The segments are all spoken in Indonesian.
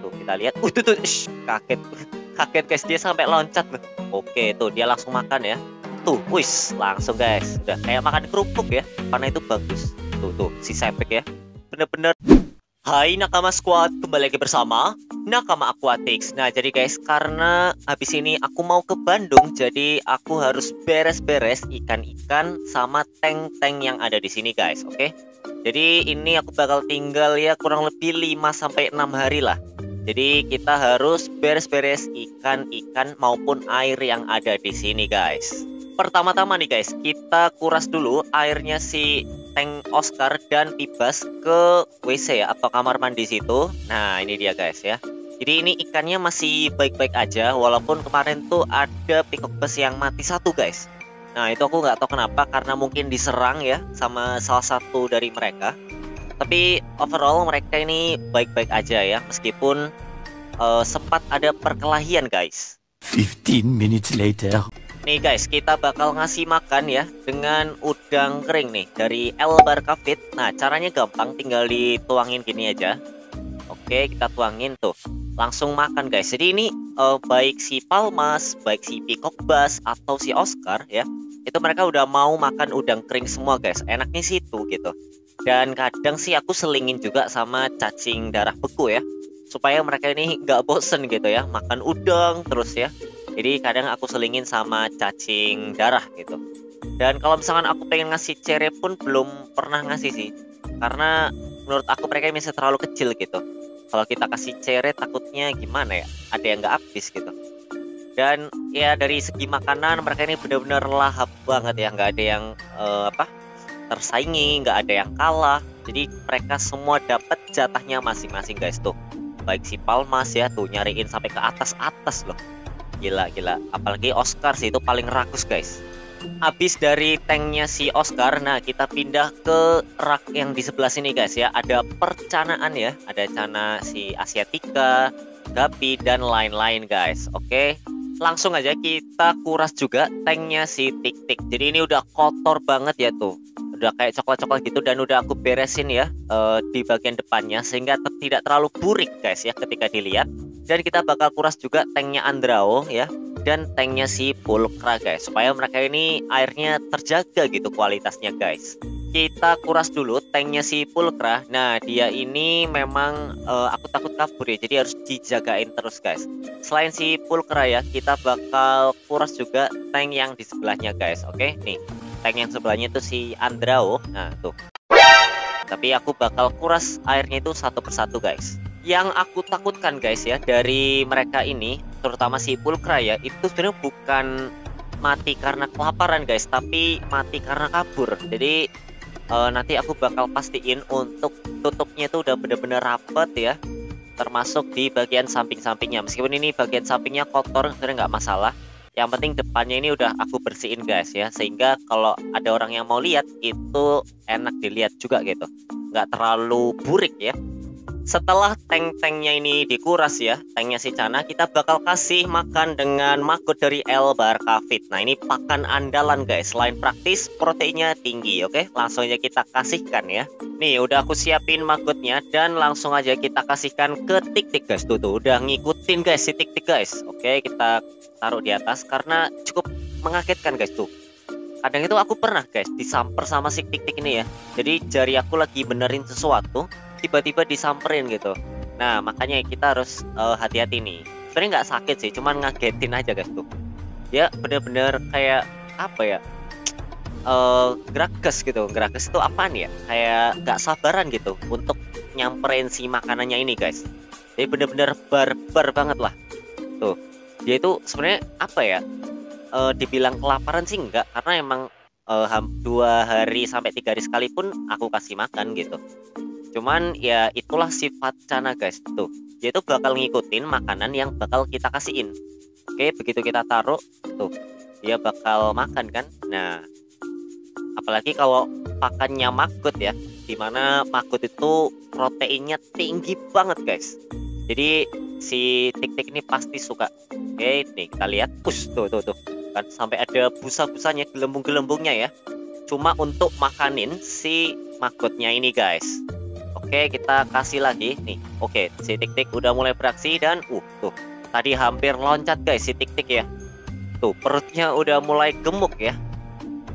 tuh kita lihat. Tuh, kaget. Kaget guys, dia sampai loncat loh. Oke, tuh dia langsung makan ya. Tuh, wis, langsung guys. Udah kayak makan kerupuk ya. Karena itu bagus. Tuh, si Sepik ya. Bener-bener. Hai Nakama Squad, kembali lagi bersama Nakama Aquatics. Nah jadi guys, karena habis ini aku mau ke Bandung, jadi aku harus beres-beres ikan-ikan sama tank-tank yang ada di sini guys, oke? Jadi ini aku bakal tinggal ya kurang lebih 5-6 hari lah. Jadi kita harus beres-beres ikan-ikan maupun air yang ada di sini guys. Pertama-tama nih guys, kita kuras dulu airnya si tank Oscar dan Pibas ke WC ya, atau kamar mandi situ. Nah ini dia guys ya. Jadi ini ikannya masih baik-baik aja, walaupun kemarin tuh ada peacock bass yang mati satu guys. Nah itu aku nggak tahu kenapa, karena mungkin diserang ya sama salah satu dari mereka. Tapi overall mereka ini baik-baik aja ya, meskipun sempat ada perkelahian guys. 15 minutes later. Nih guys, kita bakal ngasih makan ya dengan udang kering nih dari El Barca Fit. Nah caranya gampang, tinggal dituangin gini aja. Oke, kita tuangin tuh, langsung makan guys. Jadi ini baik si Palmas, baik si peacock bass atau si Oscar ya, itu mereka udah mau makan udang kering semua guys. Enaknya situ gitu. Dan kadang sih aku selingin juga sama cacing darah beku ya, supaya mereka ini nggak bosen gitu ya, makan udang terus ya. Jadi kadang aku selingin sama cacing darah gitu. Dan kalau misalkan aku pengen ngasih cere pun belum pernah ngasih sih, karena menurut aku mereka masih terlalu kecil gitu. Kalau kita kasih cere takutnya gimana ya, ada yang nggak habis gitu. Dan ya dari segi makanan mereka ini benar-benar lahap banget ya, nggak ada yang tersaingi, nggak ada yang kalah. Jadi mereka semua dapat jatahnya masing-masing guys tuh. Baik si Palmas ya tuh nyariin sampai ke atas-atas loh. Gila, apalagi Oscar sih itu paling rakus guys. Habis dari tanknya si Oscar, nah kita pindah ke rak yang di sebelah sini guys ya. Ada percanaan ya, ada cana si Asiatica, Gapi dan lain-lain guys. Oke, langsung aja kita kuras juga tanknya si Tik-Tik. Jadi ini udah kotor banget ya tuh, udah kayak coklat-coklat gitu, dan udah aku beresin ya di bagian depannya sehingga tidak terlalu burik guys ya ketika dilihat. Dan kita bakal kuras juga tanknya Andrao ya, dan tanknya si Pulcra guys, supaya mereka ini airnya terjaga gitu kualitasnya guys. Kita kuras dulu tanknya si Pulcra. Nah dia ini memang aku takut kabur ya, jadi harus dijagain terus guys. Selain si Pulcra ya, kita bakal kuras juga tank yang di sebelahnya guys. Oke nih, tank yang sebelahnya itu si Andrao. Nah tuh, tapi aku bakal kuras airnya itu satu persatu guys. Yang aku takutkan guys ya dari mereka ini, terutama si Pulcra ya, itu sebenarnya bukan mati karena kelaparan guys, tapi mati karena kabur. Jadi nanti aku bakal pastiin untuk tutupnya itu udah bener-bener rapet ya, termasuk di bagian samping-sampingnya. Meskipun ini bagian sampingnya kotor sebenarnya nggak masalah, yang penting depannya ini udah aku bersihin guys ya, sehingga kalau ada orang yang mau lihat itu enak dilihat juga gitu, nggak terlalu burik ya. Setelah tank-tanknya ini dikuras ya, tanknya si Cana, kita bakal kasih makan dengan maggot dari El Barca Fit. Nah ini pakan andalan guys, selain praktis proteinnya tinggi. Oke, langsung aja kita kasihkan ya. Nih udah aku siapin maggotnya, dan langsung aja kita kasihkan ke Tik-Tik guys. Tuh udah ngikutin guys si Tik-Tik guys. Oke, kita taruh di atas karena cukup mengagetkan guys tuh. Kadang itu aku pernah guys disamper sama si Tik-Tik ini ya. Jadi jari aku lagi benerin sesuatu, tiba-tiba disamperin gitu. Nah makanya kita harus hati-hati nih. Sebenarnya nggak sakit sih, cuman ngagetin aja guys tuh. Dia bener-bener kayak apa ya, gerages gitu. Gerages itu apaan ya, kayak nggak sabaran gitu untuk nyamperin si makanannya ini guys. Jadi bener-bener barbar banget lah tuh. Dia itu sebenarnya apa ya, dibilang kelaparan sih enggak, karena emang 2 hari sampai 3 hari sekalipun aku kasih makan gitu. Cuman ya itulah sifat Cana guys tuh, dia itu bakal ngikutin makanan yang bakal kita kasihin. Oke, begitu kita taruh tuh dia bakal makan kan. Nah apalagi kalau pakannya maggot ya, dimana maggot itu proteinnya tinggi banget guys. Jadi si Tik-Tik ini pasti suka. Oke nih kita lihat, push tuh kan, sampai ada busa-busanya, gelembung-gelembungnya ya, cuma untuk makanin si maggotnya ini guys. Oke, kita kasih lagi nih. Oke, si Tik-Tik udah mulai beraksi dan tuh. Tadi hampir loncat guys si Tik-Tik ya. Tuh, perutnya udah mulai gemuk ya.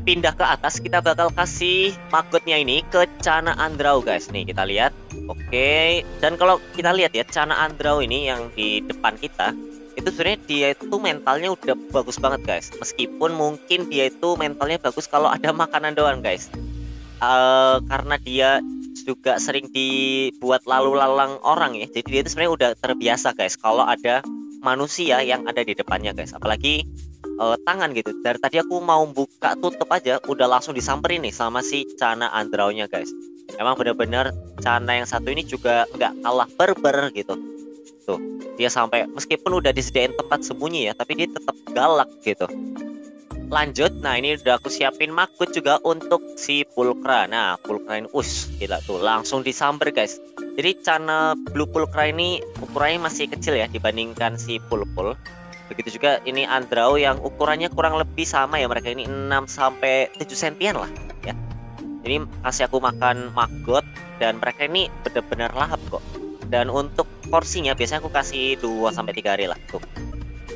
Pindah ke atas, kita bakal kasih magotnya ini ke Cana Andrau guys. Nih, kita lihat. Oke, dan kalau kita lihat ya, Cana Andrau ini yang di depan kita, itu sebenarnya dia itu mentalnya udah bagus banget guys. Meskipun mungkin dia itu mentalnya bagus kalau ada makanan doang guys. Karena dia juga sering dibuat lalu lalang orang ya, jadi dia itu sebenarnya udah terbiasa guys kalau ada manusia yang ada di depannya guys, apalagi tangan gitu. Dari tadi aku mau buka tutup aja udah langsung disamperin nih sama si Cana Andrau nya guys. Emang bener-bener Cana yang satu ini juga nggak kalah berber gitu. Tuh, dia sampai meskipun udah disediain tempat sembunyi ya, tapi dia tetap galak gitu. Lanjut, nah ini udah aku siapin magot juga untuk si Pulkra. Nah, Pulkra ini gila tuh, langsung disamber guys. Jadi Cana Blue Pulkra ini ukurannya masih kecil ya dibandingkan si Pulpul. Begitu juga ini Andrau yang ukurannya kurang lebih sama ya, mereka ini 6-7 sentian lah ya. Ini kasih aku makan magot dan mereka ini bener-bener lahap kok. Dan untuk porsinya biasanya aku kasih 2-3 hari lah tuh.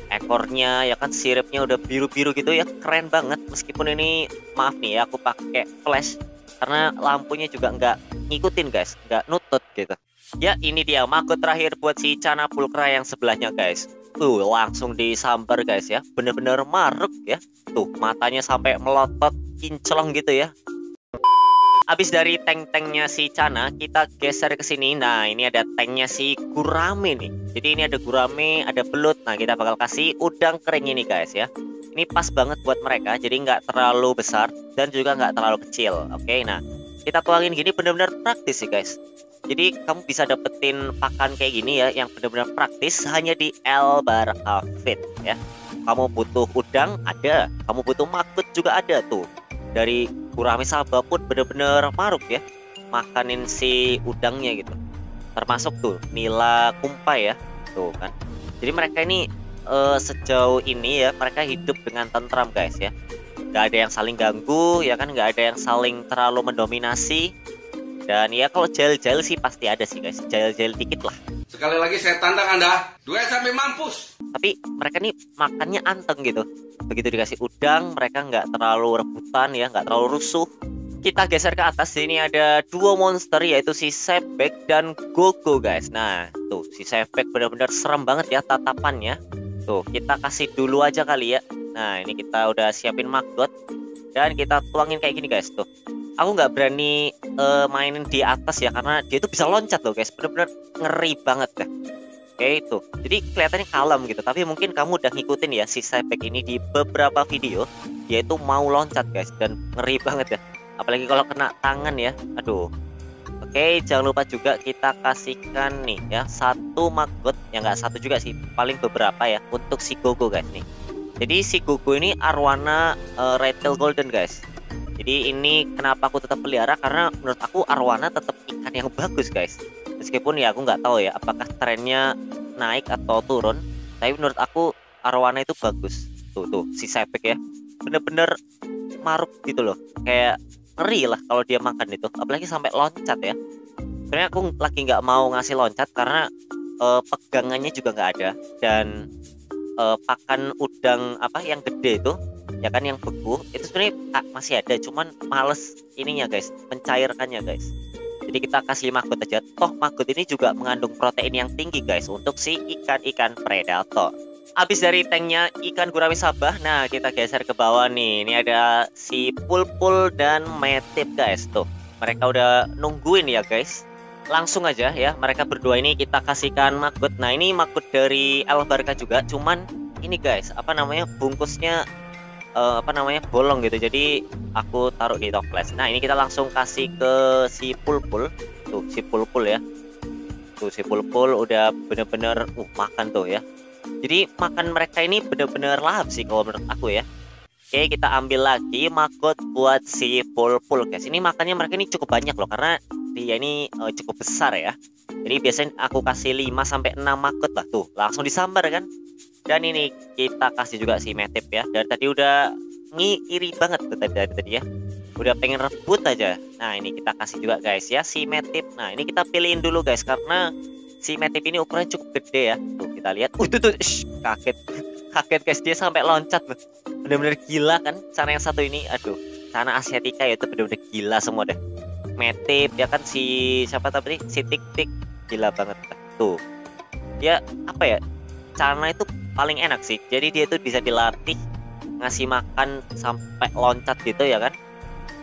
Ekornya ya kan, siripnya udah biru-biru gitu ya, keren banget. Meskipun ini maaf nih ya, aku pakai flash karena lampunya juga nggak ngikutin guys, nggak nutut gitu ya. Ini dia magot terakhir buat si Cana Pulkra yang sebelahnya guys. Tuh langsung disambar guys ya, bener-bener maruk ya. Tuh matanya sampai melotot kinclong gitu ya. Abis dari tank-tanknya si Cana, kita geser ke sini. Nah, ini ada tanknya si Gurame nih. Jadi ini ada Gurame, ada belut. Nah, kita bakal kasih udang kering ini guys ya. Ini pas banget buat mereka, jadi nggak terlalu besar dan juga nggak terlalu kecil. Oke, nah kita tuangin gini bener-bener praktis sih guys. Jadi kamu bisa dapetin pakan kayak gini ya, yang bener-bener praktis hanya di El Baraka Feed ya. Kamu butuh udang ada, kamu butuh magot juga ada tuh. Dari Gurame Sabah pun bener-bener maruk ya, makanin si udangnya gitu. Termasuk tuh nila kumpai ya, tuh kan. Jadi mereka ini sejauh ini ya, mereka hidup dengan tentram guys ya. Gak ada yang saling ganggu ya kan, gak ada yang saling terlalu mendominasi. Dan ya kalau jail-jail sih pasti ada sih guys, jail-jail dikit lah. Sekali lagi saya tantang Anda, duet sampai mampus. Tapi mereka nih makannya anteng gitu. Begitu dikasih udang, mereka nggak terlalu rebutan ya, nggak terlalu rusuh. Kita geser ke atas, sini ada dua monster yaitu si Sepek dan Gogo guys. Nah tuh si Sepek benar-benar serem banget ya tatapannya. Tuh kita kasih dulu aja kali ya. Nah ini kita udah siapin maggot dan kita tuangin kayak gini guys tuh. Aku nggak berani mainin di atas ya, karena dia tuh bisa loncat loh guys, bener-bener ngeri banget dah. Oke itu, jadi kelihatannya kalem gitu, tapi mungkin kamu udah ngikutin ya si Sepek ini di beberapa video, dia itu mau loncat guys, dan ngeri banget ya, apalagi kalau kena tangan ya, aduh. Oke, jangan lupa juga kita kasihkan nih ya satu maggot, ya nggak satu juga sih, paling beberapa ya untuk si Gogo guys nih. Jadi si Gogo ini arwana Red Tail Golden guys. Jadi ini kenapa aku tetap pelihara, karena menurut aku arwana tetap ikan yang bagus guys. Meskipun ya aku nggak tahu ya apakah trennya naik atau turun, tapi menurut aku arwana itu bagus. Tuh si Sepek ya, bener-bener maruk gitu loh, kayak ngeri lah kalau dia makan itu, apalagi sampai loncat ya. Sebenarnya aku lagi nggak mau ngasih loncat karena pegangannya juga nggak ada, dan pakan udang apa yang gede itu ya kan, yang beku itu sebenarnya masih ada, cuman males ininya guys, mencairkannya guys. Jadi kita kasih maggot aja, toh maggot ini juga mengandung protein yang tinggi guys untuk si ikan-ikan predator. Abis dari tanknya ikan Gurame Sabah, nah kita geser ke bawah nih. Ini ada si Pulpul dan Metip guys tuh. Mereka udah nungguin ya guys. Langsung aja ya, mereka berdua ini kita kasihkan maggot. Nah ini maggot dari El Baraka juga, cuman ini guys apa namanya, bungkusnya bolong gitu, jadi aku taruh di toples. Nah ini kita langsung kasih ke si Pulpul. Tuh si Pulpul ya, tuh si Pulpul udah bener-bener makan tuh ya. Jadi makan mereka ini bener-bener lahap sih kalau menurut aku ya. Oke, kita ambil lagi maggot buat si Pulpul guys. Ini makannya mereka ini cukup banyak loh, karena dia ini cukup besar ya. Jadi biasanya aku kasih 5-6 maggot lah tuh, langsung disambar kan. Dan ini kita kasih juga si Metip ya. Dari tadi udah ngiri banget tuh tadi ya. udah pengen rebut aja. Nah ini kita kasih juga guys ya si Metip. Nah ini kita pilihin dulu guys karena si Metip ini ukurannya cukup gede ya. Tuh kita lihat. Tuh, kaget kaget guys, dia sampai loncat loh. Bener-bener gila kan cara yang satu ini. Aduh, Cana Asiatica ya itu bener-bener gila semua deh. Metip ya kan, si siapa tadi, si Tik Tik gila banget tuh. Dia apa ya, Cana itu paling enak sih. Jadi dia itu bisa dilatih ngasih makan sampai loncat gitu ya kan.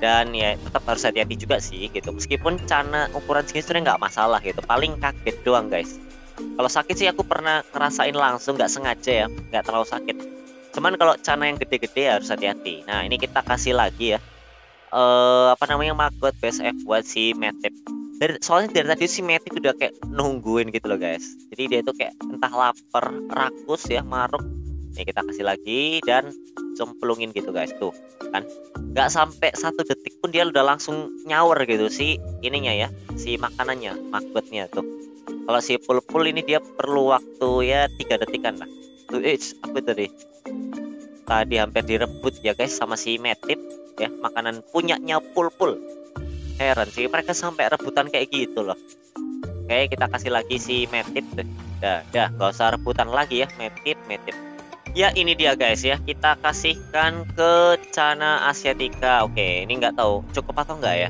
Dan ya tetap harus hati-hati juga sih gitu. Meskipun Cana ukuran segini sebenarnya nggak masalah gitu. Paling kaget doang guys. Kalau sakit sih aku pernah ngerasain langsung, nggak sengaja ya, nggak terlalu sakit. Cuman kalau Cana yang gede-gede harus hati-hati. Nah ini kita kasih lagi ya apa namanya, maggot BSF buat si Metip. Soalnya dari tadi si Metip udah kayak nungguin gitu loh guys. Jadi dia itu kayak entah lapar, rakus ya, maruk. Nih kita kasih lagi dan cemplungin gitu guys, tuh kan nggak sampai 1 detik pun dia udah langsung nyawer gitu si ininya ya, si makanannya, magbotnya tuh. Kalau si pulpul ini dia perlu waktu ya 3 detikan lah. Tuh apa tadi hampir direbut ya guys sama si Metip ya, makanan punyanya pulpul. Heran sih mereka sampai rebutan kayak gitu loh. Oke kita kasih lagi si Metip deh. Dah gak usah rebutan lagi ya, Metip. Ya ini dia guys ya, kita kasihkan ke Cana Asiatica. Oke ini nggak tahu cukup atau enggak ya,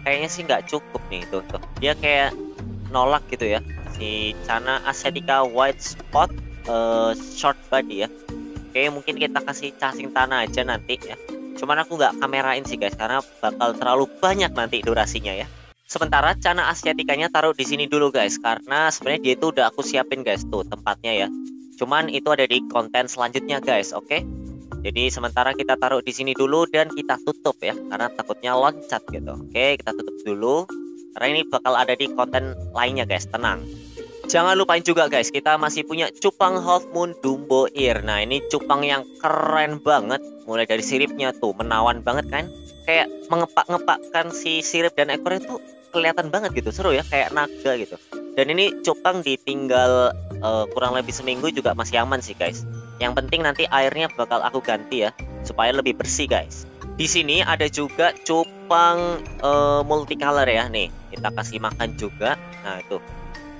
kayaknya sih nggak cukup nih. Tuh dia kayak nolak gitu ya, si Cana Asiatica white spot short body ya. Oke mungkin kita kasih cacing tanah aja nanti ya, cuman aku nggak kamerain sih guys karena bakal terlalu banyak nanti durasinya ya. Sementara Cana Asiaticanya taruh di sini dulu guys, karena sebenarnya dia itu udah aku siapin guys tuh tempatnya ya. Cuman itu ada di konten selanjutnya guys, oke? Jadi sementara kita taruh di sini dulu dan kita tutup ya, karena takutnya loncat gitu. Oke, kita tutup dulu. Karena ini bakal ada di konten lainnya guys, tenang. Jangan lupain juga guys, kita masih punya cupang Half Moon Dumbo Ear. Nah ini cupang yang keren banget. Mulai dari siripnya tuh, menawan banget kan? Kayak mengepak-ngepakkan si sirip dan ekornya tuh kelihatan banget gitu, seru ya, kayak naga gitu. Dan ini cupang ditinggal kurang lebih seminggu juga masih aman sih guys. Yang penting nanti airnya bakal aku ganti ya, supaya lebih bersih guys. Di sini ada juga cupang multicolor ya, nih kita kasih makan juga. Nah itu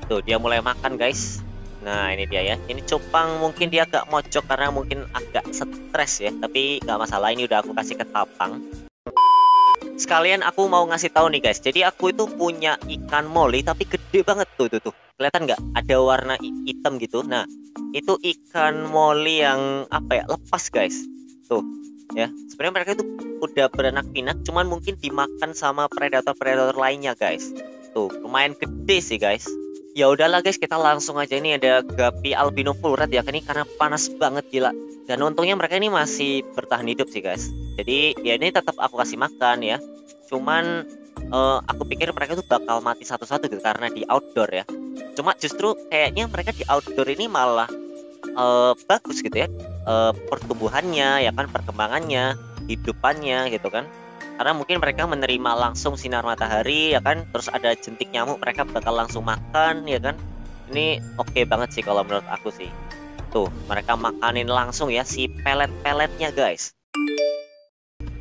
tuh dia mulai makan guys. Nah ini dia ya, ini cupang mungkin dia agak mojok karena mungkin agak stres ya, tapi nggak masalah, ini udah aku kasih ke tapang. Sekalian aku mau ngasih tahu nih guys, jadi aku itu punya ikan moli tapi gede banget tuh kelihatan nggak, ada warna hitam gitu. Nah itu ikan moli yang apa ya, lepas guys tuh ya. Sebenarnya mereka itu udah beranak pinak, cuman mungkin dimakan sama predator lainnya guys. Tuh lumayan gede sih guys. Ya udahlah guys, kita langsung aja. Ini ada Guppy albino full red ya, ini karena panas banget gila. Dan untungnya mereka ini masih bertahan hidup sih guys. Jadi ya ini tetap aku kasih makan ya. Cuman aku pikir mereka tuh bakal mati satu-satu gitu karena di outdoor ya. Cuma justru kayaknya mereka di outdoor ini malah bagus gitu ya, pertumbuhannya ya kan, perkembangannya, hidupannya gitu kan. Karena mungkin mereka menerima langsung sinar matahari ya kan, terus ada jentik nyamuk mereka bakal langsung makan ya kan. Ini oke banget sih kalau menurut aku sih. Tuh mereka makanin langsung ya si pelet-peletnya guys.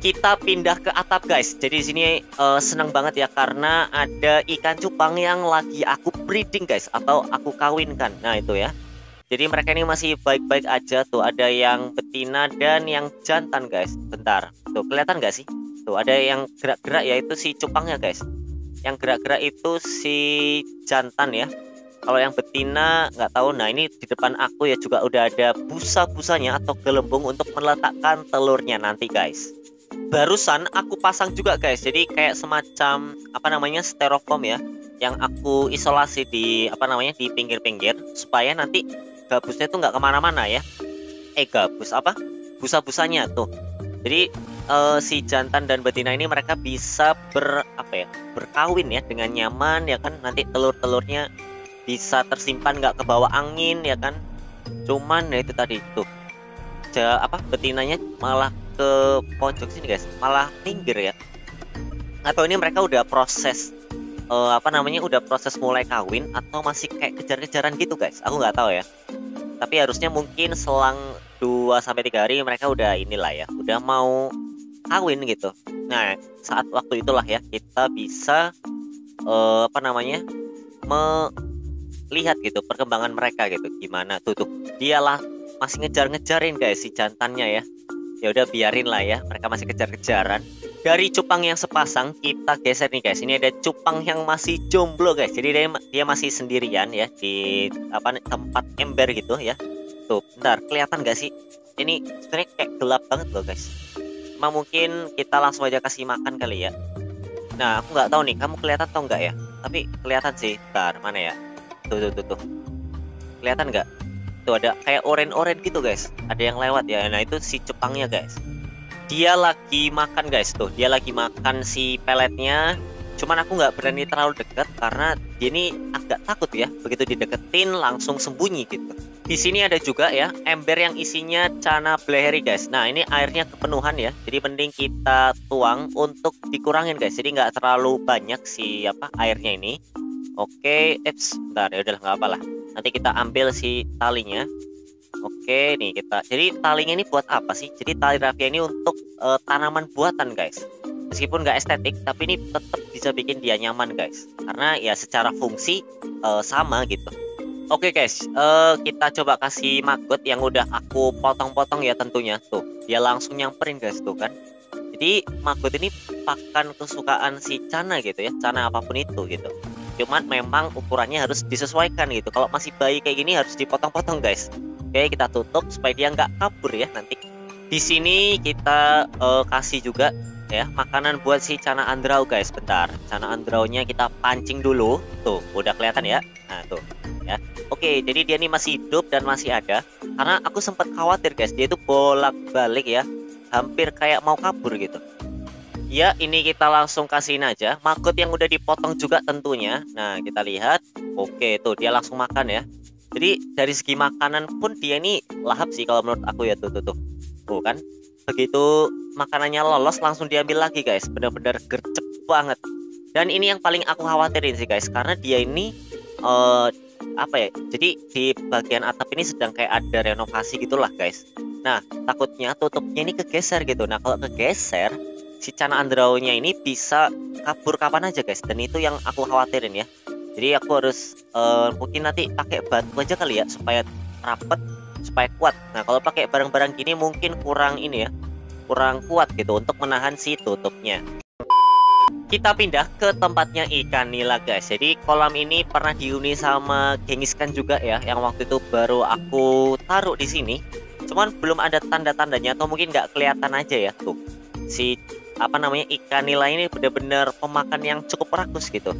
Kita pindah ke atap guys. Jadi di sini seneng banget ya karena ada ikan cupang yang lagi aku breeding guys, atau aku kawinkan. Nah itu ya. Jadi mereka ini masih baik-baik aja tuh. Ada yang betina dan yang jantan guys. Bentar, tuh kelihatan gak sih? Tuh ada yang gerak-gerak ya, itu si cupangnya guys. Yang gerak-gerak itu si jantan ya. Kalau yang betina nggak tahu. Nah ini di depan aku ya juga udah ada busa-busanya atau gelembung untuk meletakkan telurnya nanti guys. Barusan aku pasang juga guys, jadi kayak semacam apa namanya, styrofoam ya, yang aku isolasi di apa namanya, di pinggir-pinggir supaya nanti gabusnya tuh nggak kemana-mana ya. Gabus apa, busa-busanya tuh. Jadi si jantan dan betina ini mereka bisa berkawin ya dengan nyaman ya kan. Nanti telur-telurnya bisa tersimpan nggak ke bawah angin ya kan. Cuman ya itu tadi tuh betinanya malah ke pojok sini guys, malah minggir ya. Atau ini mereka udah proses udah proses mulai kawin atau masih kayak kejar-kejaran gitu guys, aku nggak tahu ya. Tapi harusnya mungkin selang 2-3 hari mereka udah inilah ya, udah mau kawin gitu. Nah, saat waktu itulah ya kita bisa melihat gitu perkembangan mereka gitu. Gimana tuh dialah masih ngejar-ngejarin guys si jantannya ya. Ya udah biarin lah ya, mereka masih kejar-kejaran. Dari cupang yang sepasang kita geser nih guys. Ini ada cupang yang masih jomblo guys. Jadi dia masih sendirian ya di tempat ember gitu ya. Tuh, bentar, kelihatan gak sih? Ini sebenarnya kayak gelap banget loh guys. Cuma mungkin kita langsung aja kasih makan kali ya. Nah, aku nggak tahu nih, kamu kelihatan atau enggak ya? Tapi kelihatan sih. Bentar, mana ya? Tuh. Kelihatan nggak? Tuh ada kayak oren-oren gitu guys. Ada yang lewat ya. Nah itu si cupangnya guys. Dia lagi makan guys tuh. Dia lagi makan si peletnya. Cuman aku nggak berani terlalu dekat karena dia ini agak takut ya. Begitu dideketin langsung sembunyi gitu. Di sini ada juga ya ember yang isinya cana blueberry guys. Nah ini airnya kepenuhan ya. Jadi mending kita tuang untuk dikurangin guys. Jadi nggak terlalu banyak si airnya ini. Oke, bentar ya udah nggak apalah. Nanti kita ambil si talinya. Oke, nih kita. Jadi talinya ini buat apa sih? Jadi tali raffia ini untuk tanaman buatan guys. Meskipun nggak estetik, tapi ini tetap bisa bikin dia nyaman guys. Karena ya secara fungsi sama gitu. Oke guys, kita coba kasih maggot yang udah aku potong-potong ya tentunya. Tuh, dia langsung nyamperin guys tuh kan. Jadi maggot ini pakan kesukaan si Cana gitu ya. Cana apapun itu gitu. Cuman memang ukurannya harus disesuaikan gitu. Kalau masih bayi kayak gini harus dipotong-potong guys. Oke, kita tutup supaya dia nggak kabur ya nanti. Di sini kita kasih juga ya makanan buat si Cana Andrau guys. Bentar, Cana Andraunya kita pancing dulu. Tuh, udah kelihatan ya. Nah tuh ya. Oke, jadi dia ini masih hidup dan masih ada. Karena aku sempat khawatir guys, dia itu bolak-balik ya, hampir kayak mau kabur gitu. Ya, ini kita langsung kasihin aja maggot yang udah dipotong juga tentunya. Nah, kita lihat. Oke, tuh dia langsung makan ya. Jadi dari segi makanan pun dia ini lahap sih kalau menurut aku ya. Tuh. Tuh kan. Begitu makanannya lolos langsung diambil lagi guys. Bener-bener gercep banget. Dan ini yang paling aku khawatirin sih guys. Karena dia ini jadi di bagian atap ini sedang kayak ada renovasi gitulah guys. Nah, takutnya tutupnya ini kegeser gitu. Nah, kalau kegeser si Cana Andraunya ini bisa kabur kapan aja guys, dan itu yang aku khawatirin ya. Jadi aku harus mungkin nanti pakai batu aja kali ya supaya rapet, supaya kuat. Nah kalau pakai barang-barang gini mungkin kurang kuat gitu untuk menahan si tutupnya. Kita pindah ke tempatnya ikan nila guys. Jadi kolam ini pernah dihuni sama Genghis Khan juga ya, yang waktu itu baru aku taruh di sini. Cuman belum ada tanda-tandanya atau mungkin nggak kelihatan aja ya tuh. Si ikan nila ini benar-benar pemakan yang cukup rakus gitu.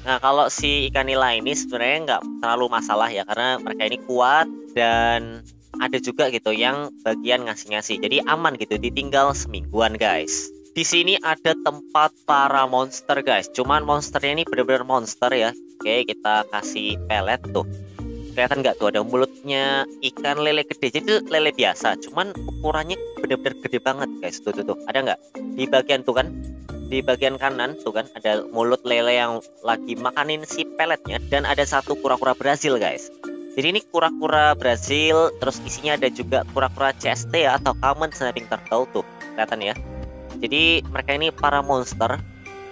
Nah kalau si ikan nila ini sebenarnya nggak terlalu masalah ya, karena mereka ini kuat dan ada juga gitu yang bagian ngasih-ngasih, jadi aman gitu, ditinggal semingguan guys. Di sini ada tempat para monster guys, cuman monsternya ini benar-benar monster ya. Oke, kita kasih pelet tuh. Kelihatan nggak tuh ada mulutnya ikan lele gede. Jadi itu lele biasa, cuman ukurannya bener-bener gede banget guys. Tuh ada nggak di bagian tuh kan, di bagian kanan tuh kan ada mulut lele yang lagi makanin si peletnya, dan ada satu kura-kura Brazil guys. Jadi ini kura-kura Brazil, terus isinya ada juga kura-kura CST ya, atau Common Snapping Turtle tuh kelihatan ya. Jadi mereka ini para monster.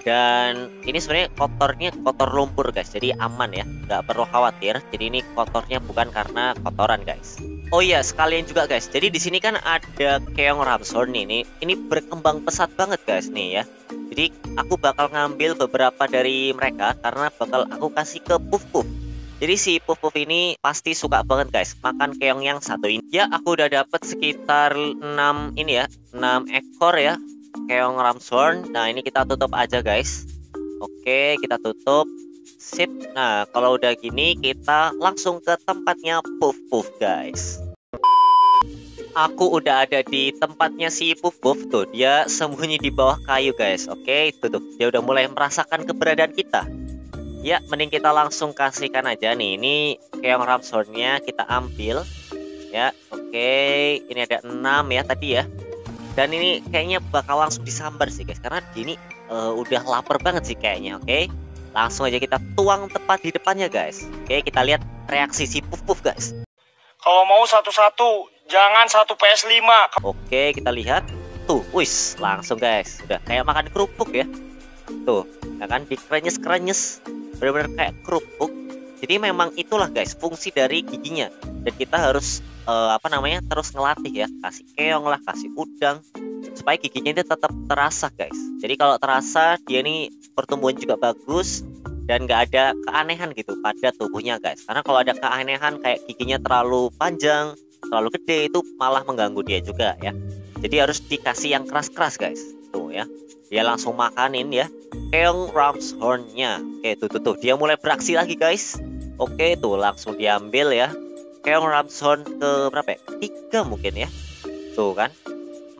Dan ini sebenarnya kotornya kotor lumpur guys, jadi aman ya, nggak perlu khawatir. Jadi ini kotornya bukan karena kotoran guys. Oh iya, sekalian juga guys, jadi di sini kan ada keong ramshorn nih. Ini berkembang pesat banget guys nih ya. Jadi aku bakal ngambil beberapa dari mereka karena bakal aku kasih ke Puff. Jadi si Puff ini pasti suka banget guys makan keong yang satu ini. Ya aku udah dapet sekitar 6 ekor ya keong ramshorn. Nah ini kita tutup aja guys. Oke, kita tutup. Sip. Nah kalau udah gini kita langsung ke tempatnya Puff guys. Aku udah ada di tempatnya si Puff tuh. Dia sembunyi di bawah kayu guys. Oke, tuh dia udah mulai merasakan keberadaan kita. Ya mending kita langsung kasihkan aja nih. Ini keong ramshornnya kita ambil ya. Oke, ini ada 6 ya tadi ya. Dan ini kayaknya bakal langsung disambar sih guys, karena dia ini udah lapar banget sih kayaknya. Oke, langsung aja kita tuang tepat di depannya guys. Oke, kita lihat reaksi si Puff guys. Kalau mau satu-satu, jangan satu PS5. Oke, kita lihat. tuh, wis langsung guys, udah kayak makan kerupuk ya. Tuh, ya kan dikrenyes-krenyes, bener-bener kayak kerupuk. Jadi memang itulah guys fungsi dari giginya. Dan kita harus terus ngelatih ya, kasih keong lah, kasih udang, supaya giginya itu tetap terasa guys. Jadi kalau terasa dia nih pertumbuhan juga bagus dan nggak ada keanehan gitu pada tubuhnya guys. Karena kalau ada keanehan kayak giginya terlalu panjang, terlalu gede, itu malah mengganggu dia juga ya. Jadi harus dikasih yang keras-keras guys. Tuh ya, dia langsung makanin ya keong ramshornnya. Oke, tuh dia mulai beraksi lagi guys. Oke, tuh langsung diambil ya keong ramshorn ke berapa ya? 3 mungkin ya. Tuh kan,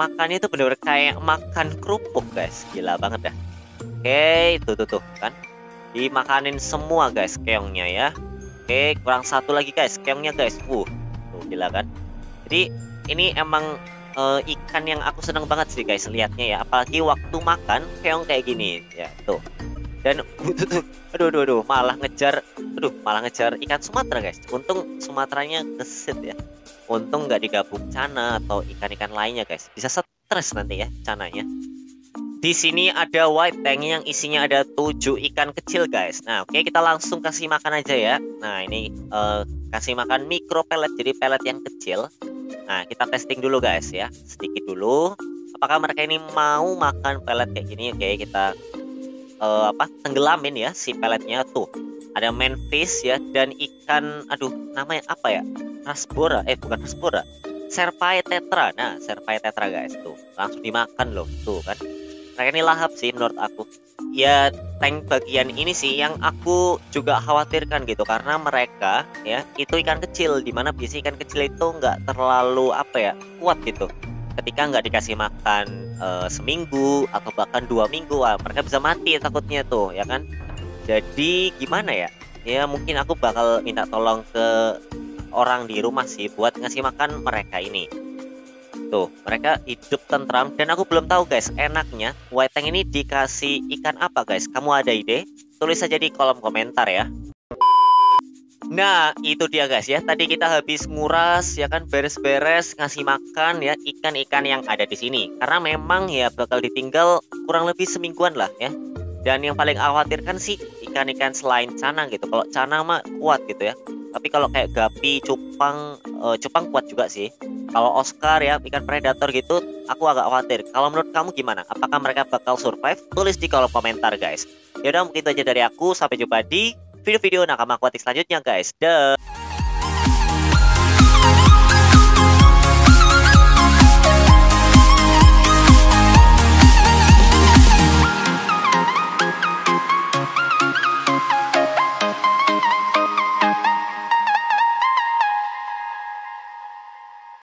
makannya itu bener-bener kayak makan kerupuk guys, gila banget dah. Oke, tuh kan, dimakanin semua guys keongnya ya. Oke, kurang satu lagi guys keongnya guys. Tuh gila kan. Jadi ini emang ikan yang aku seneng banget sih guys lihatnya ya, apalagi waktu makan keong kayak gini ya. Tuh, dan aduh malah ngejar ikan Sumatera guys. Untung Sumateranya gesit ya, untung nggak digabung cana atau ikan-ikan lainnya guys, bisa stres nanti ya cananya. Di sini ada white tank yang isinya ada 7 ikan kecil guys. Nah oke, kita langsung kasih makan aja ya. Nah ini kasih makan micro pellet, jadi pellet yang kecil. Nah kita testing dulu guys ya, sedikit dulu apakah mereka ini mau makan pellet kayak gini. Oke, kita tenggelamin ya si pelletnya. Tuh ada manfish ya, dan ikan, aduh namanya apa ya, rasbora, bukan rasbora, serpai tetra. Nah serpai tetra guys, tuh langsung dimakan loh. Tuh kan, mereka ini lahap sih menurut aku ya. Tank bagian ini sih yang aku juga khawatirkan gitu, karena mereka ya itu ikan kecil, dimana biasanya ikan kecil itu nggak terlalu kuat gitu. Ketika nggak dikasih makan seminggu atau bahkan 2 minggu, mereka bisa mati takutnya tuh ya kan. Jadi gimana ya, ya mungkin aku bakal minta tolong ke orang di rumah sih buat ngasih makan mereka ini. Tuh mereka hidup tentram, dan aku belum tahu guys enaknya white tank ini dikasih ikan apa guys. Kamu ada ide? Tulis saja di kolom komentar ya. Nah itu dia guys ya, tadi kita habis nguras ya kan, beres-beres ngasih makan ya ikan-ikan yang ada di sini, karena memang ya bakal ditinggal kurang lebih semingguan lah ya. Dan yang paling khawatirkan sih ikan-ikan selain cana gitu. Kalau cana mah kuat gitu ya, tapi kalau kayak gapi, cupang kuat juga sih. Kalau Oscar ya, ikan predator gitu, aku agak khawatir. Kalau menurut kamu gimana? Apakah mereka bakal survive? Tulis di kolom komentar guys. Yaudah, mungkin itu aja dari aku. Sampai jumpa di video-video nakama aquatic selanjutnya guys. Dah.